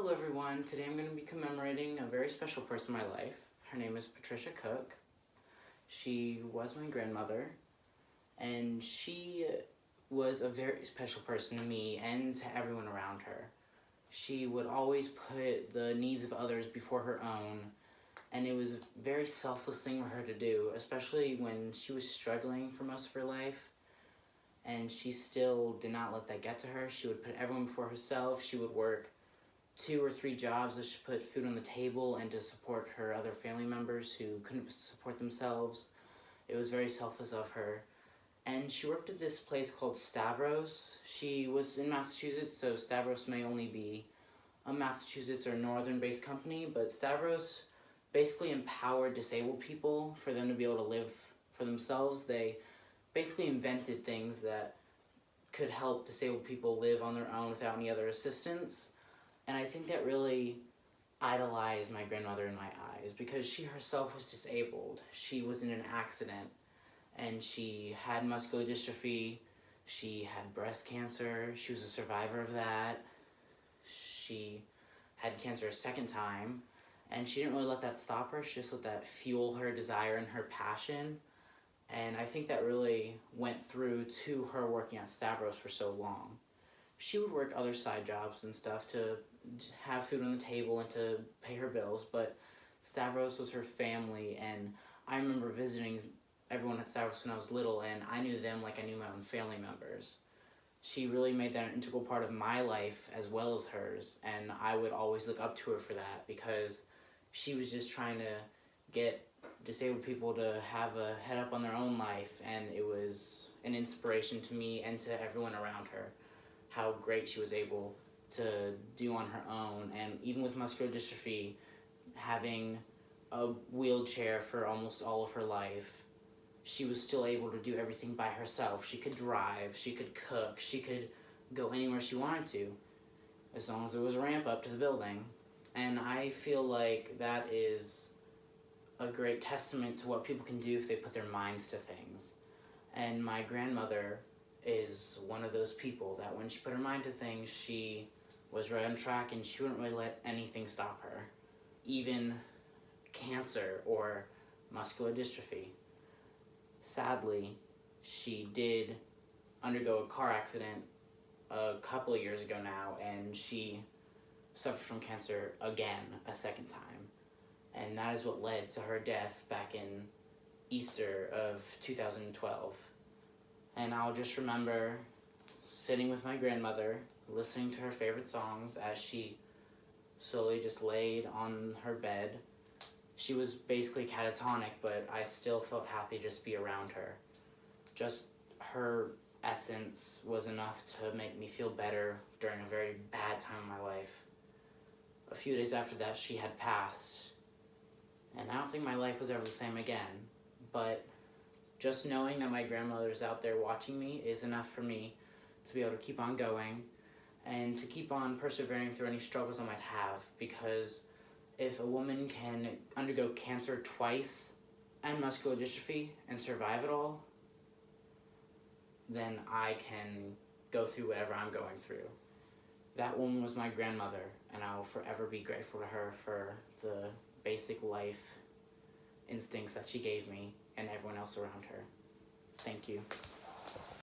Hello everyone, today I'm going to be commemorating a very special person in my life. Her name is Patricia Cook. She was my grandmother, and she was a very special person to me and to everyone around her. She would always put the needs of others before her own, and it was a very selfless thing for her to do, especially when she was struggling for most of her life. And she still did not let that get to her. She would put everyone before herself. She would work 2 or 3 jobs to put food on the table and to support her other family members who couldn't support themselves. It was very selfless of her. And she worked at this place called Stavros. She was in Massachusetts, so Stavros may only be a Massachusetts or northern-based company, but Stavros basically empowered disabled people for them to be able to live for themselves. They basically invented things that could help disabled people live on their own without any other assistance. And I think that really idolized my grandmother in my eyes, because she herself was disabled. She was in an accident, and she had muscular dystrophy, she had breast cancer, she was a survivor of that, she had cancer a second time, and she didn't really let that stop her. She just let that fuel her desire and her passion. And I think that really went through to her working at Stavros for so long. She would work other side jobs and stuff to have food on the table and to pay her bills, but Stavros was her family, and I remember visiting everyone at Stavros when I was little, and I knew them like I knew my own family members. She really made that an integral part of my life as well as hers, and I would always look up to her for that, because she was just trying to get disabled people to have a head up on their own life, and it was an inspiration to me and to everyone around her, how great she was able to do on her own. And even with muscular dystrophy, having a wheelchair for almost all of her life, she was still able to do everything by herself. She could drive, she could cook, she could go anywhere she wanted to, as long as there was a ramp up to the building. And I feel like that is a great testament to what people can do if they put their minds to things. And my grandmother is one of those people that when she put her mind to things, she was right on track, and she wouldn't really let anything stop her, even cancer or muscular dystrophy. Sadly, she did undergo a car accident a couple of years ago now, and she suffered from cancer again a second time. And that is what led to her death back in Easter of 2012. And I'll just remember sitting with my grandmother, listening to her favorite songs as she slowly just laid on her bed. She was basically catatonic, but I still felt happy to just be around her. Just her essence was enough to make me feel better during a very bad time in my life. A few days after that, she had passed, and I don't think my life was ever the same again, but just knowing that my grandmother's out there watching me is enough for me to be able to keep on going and to keep on persevering through any struggles I might have, because if a woman can undergo cancer twice and muscular dystrophy and survive it all, then I can go through whatever I'm going through. That woman was my grandmother, and I will forever be grateful to her for the basic life instincts that she gave me and everyone else around her. Thank you.